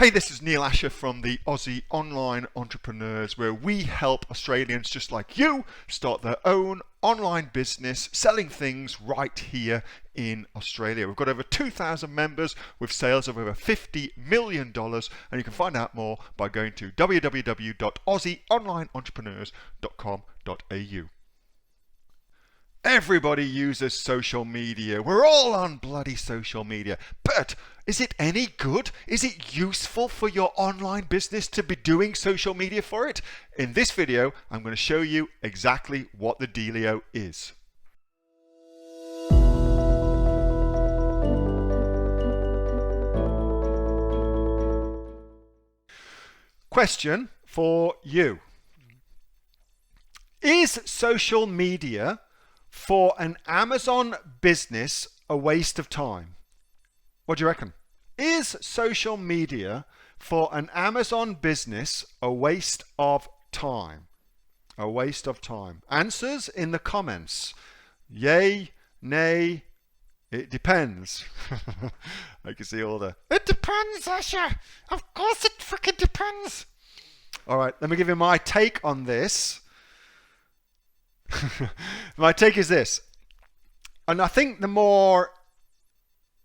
Hey, this is Neil-Asher from the Aussie Online Entrepreneurs, where we help Australians just like you start their own online business selling things right here in Australia. We've got over 2,000 members with sales of over $50 million, and you can find out more by going to www.aussieonlineentrepreneurs.com.au. Everybody uses social media. We're all on bloody social media. But is it any good? Is it useful for your online business to be doing social media for it? In this video, I'm going to show you exactly what the dealio is. Question for you. Is social media for an Amazon business a waste of time? What do you reckon? Is social media for an Amazon business a waste of time? A waste of time. Answers in the comments. Yay, nay, it depends. I can see all the, it depends, Asher. Of course it freaking depends. All right, let me give you my take on this. My take is this, and I think the more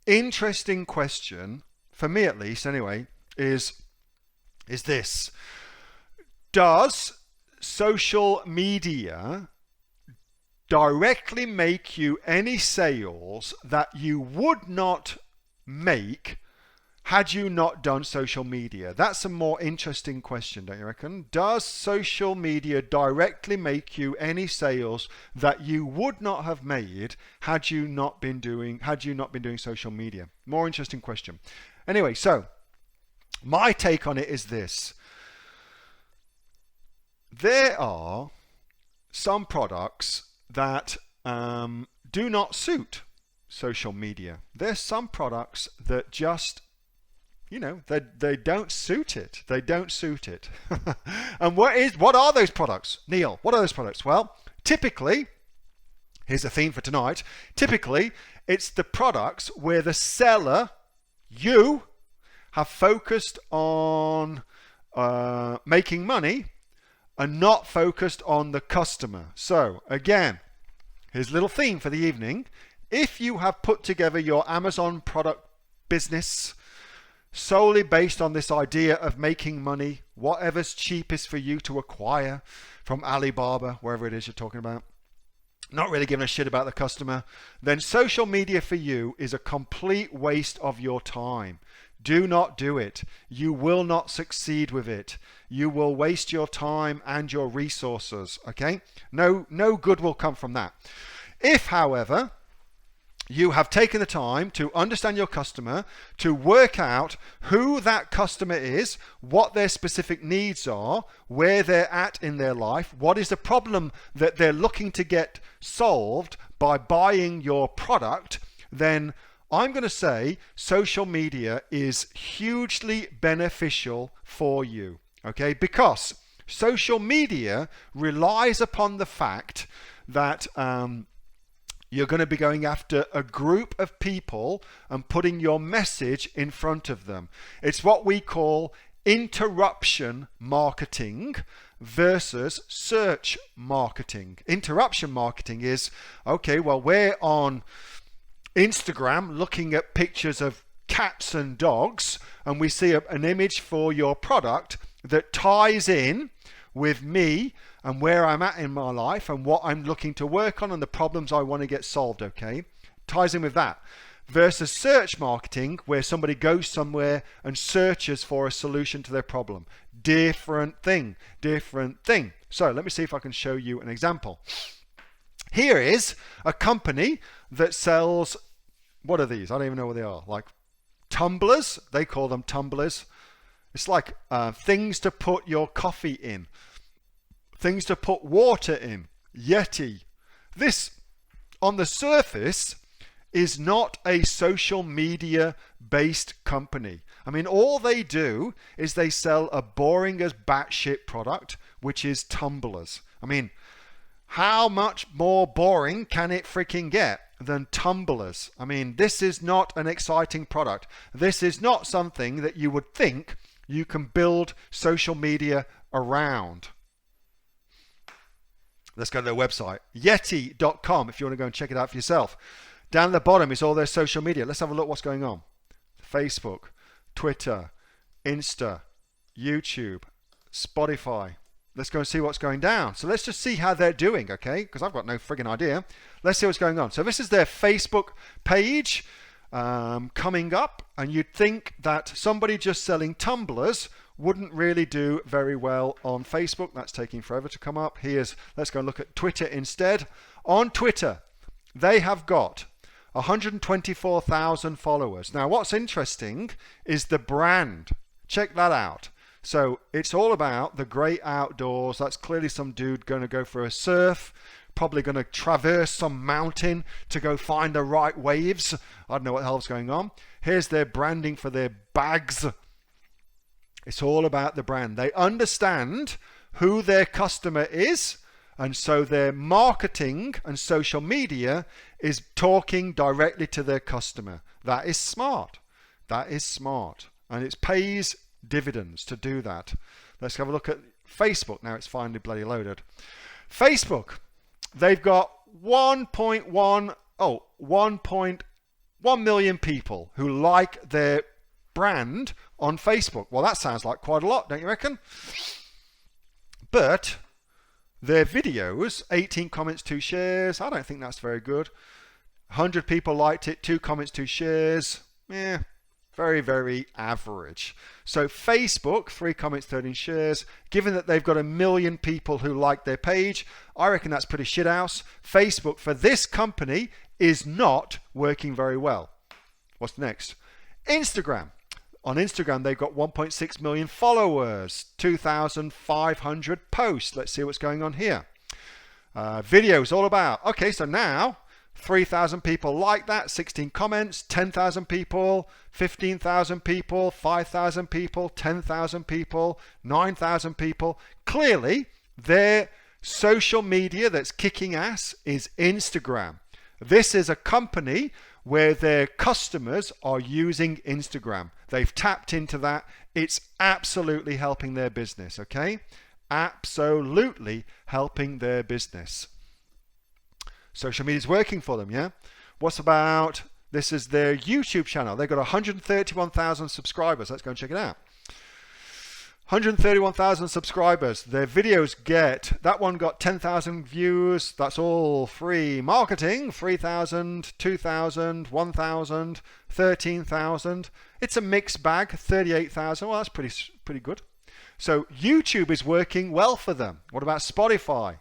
interesting question, for me at least anyway, is this. Does social media directly make you any sales that you would not make had you not done social media? That's a more interesting question, don't you reckon? Does social media directly make you any sales that you would not have made had you not been doing social media? More interesting question. Anyway, so my take on it is this. There are some products that do not suit social media. There's some products that just, you know, they don't suit it. They don't suit it. And what are those products? Neil, what are those products? Well, typically, here's a theme for tonight. Typically, it's the products where the seller, you, have focused on making money and not focused on the customer. So again, here's a little theme for the evening. If you have put together your Amazon product business solely based on this idea of making money, whatever's cheapest for you to acquire from Alibaba, wherever it is you're talking about, not really giving a shit about the customer, then social media for you is a complete waste of your time. Do not do it. You will not succeed with it. You will waste your time and your resources, okay? No good will come from that. If, however, you have taken the time to understand your customer, to work out who that customer is, what their specific needs are, where they're at in their life, what is the problem that they're looking to get solved by buying your product, then I'm going to say social media is hugely beneficial for you, okay? Because social media relies upon the fact that you're going to be going after a group of people and putting your message in front of them. It's what we call interruption marketing versus search marketing. Interruption marketing is, okay, well, we're on Instagram looking at pictures of cats and dogs, and we see an image for your product that ties in with me and where I'm at in my life and what I'm looking to work on and the problems I want to get solved, okay? Ties in with that. Versus search marketing, where somebody goes somewhere and searches for a solution to their problem. Different thing, different thing. So let me see if I can show you an example. Here is a company that sells, what are these? I don't even know what they are. Like tumblers, they call them tumblers. It's like things to put your coffee in. Things to put water in. Yeti. This, on the surface, is not a social media based company. I mean, all they do is they sell a boring as batshit product, which is tumblers. I mean, How much more boring can it freaking get than tumblers? I mean, this is not an exciting product. This is not something that you would think you can build social media around. Let's go to their website, yeti.com, if you want to go and check it out for yourself. Down at the bottom is all their social media. Let's have a look what's going on. Facebook, Twitter, Insta, YouTube, Spotify. Let's go and see what's going down. So let's just see how they're doing, okay? Because I've got no friggin' idea. Let's see what's going on. So this is their Facebook page coming up, and you'd think that somebody just selling tumblers wouldn't really do very well on Facebook. That's taking forever to come up. Let's go and look at Twitter instead. On Twitter, they have got 124,000 followers. Now, what's interesting is the brand. Check that out. So it's all about the great outdoors. That's clearly some dude going to go for a surf, probably going to traverse some mountain to go find the right waves. I don't know what the hell's going on. Here's their branding for their bags. It's all about the brand. They understand who their customer is, and so their marketing and social media is talking directly to their customer. That is smart. That is smart. And it pays dividends to do that. Let's have a look at Facebook. Now it's finally bloody loaded. Facebook, they've got 1.1 million people who like their brand on Facebook. Well, that sounds like quite a lot, don't you reckon? But their videos, 18 comments, 2 shares. I don't think that's very good. 100 people liked it, 2 comments, 2 shares. Yeah, very, very average. So Facebook, 3 comments, 13 shares. Given that they've got 1 million people who like their page, I reckon that's pretty shithouse. Facebook for this company is not working very well. What's next? Instagram. On Instagram, they've got 1.6 million followers, 2,500 posts. Let's see what's going on here. Videos all about. Okay, so now 3,000 people like that, 16 comments, 10,000 people, 15,000 people, 5,000 people, 10,000 people, 9,000 people. Clearly, their social media that's kicking ass is Instagram. This is a company where their customers are using Instagram. They've tapped into that. It's absolutely helping their business, okay? Absolutely helping their business. Social media is working for them, yeah? What's about, this is their YouTube channel. They've got 131,000 subscribers. Let's go and check it out. 131,000 subscribers. Their videos that one got 10,000 views. That's all free marketing. 3,000, 2,000, 1,000, 13,000. It's a mixed bag. 38,000. Well, that's pretty good. So YouTube is working well for them. What about Spotify?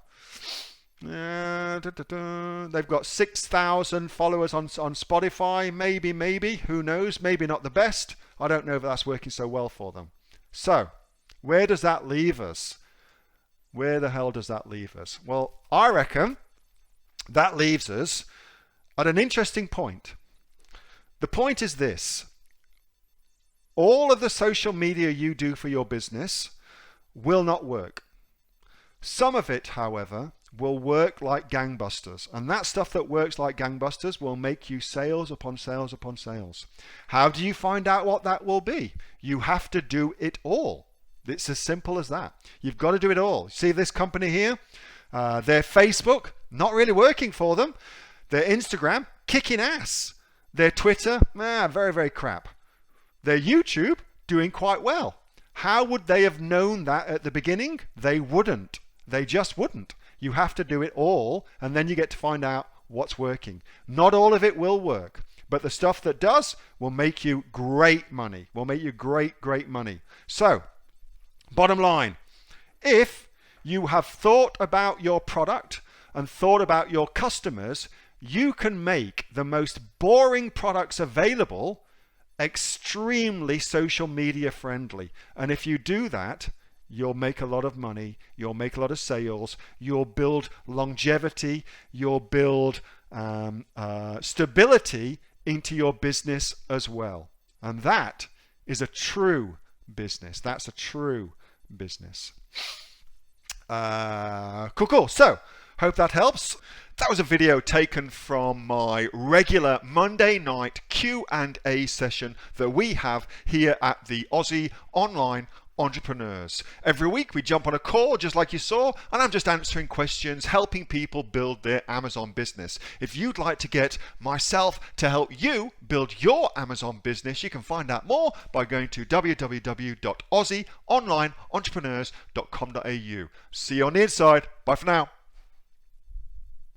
They've got 6,000 followers on Spotify. Maybe. Who knows? Maybe not the best. I don't know if that's working so well for them. So, where does that leave us? Where the hell does that leave us? Well, I reckon that leaves us at an interesting point. The point is this. All of the social media you do for your business will not work. Some of it, however, will work like gangbusters. And that stuff that works like gangbusters will make you sales upon sales upon sales. How do you find out what that will be? You have to do it all. It's as simple as that. You've got to do it all. See this company here? Their Facebook, not really working for them. Their Instagram, kicking ass. Their Twitter, very, very crap. Their YouTube, doing quite well. How would they have known that at the beginning? They wouldn't. They just wouldn't. You have to do it all, and then you get to find out what's working. Not all of it will work, but the stuff that does will make you great money. Will make you great, great money. So, bottom line, if you have thought about your product and thought about your customers, you can make the most boring products available extremely social media friendly. And if you do that, you'll make a lot of money, you'll make a lot of sales, you'll build longevity, you'll build stability into your business as well. And that is a true business. That's a true business. Cool. So Hope that helps. That was a video taken from my regular Monday night Q&A session that we have here at the Aussie Online Entrepreneurs. Every week we jump on a call just like you saw, and I'm just answering questions, helping people build their Amazon business. If you'd like to get myself to help you build your Amazon business, you can find out more by going to www.aussieonlineentrepreneurs.com.au. See you on the inside. Bye for now.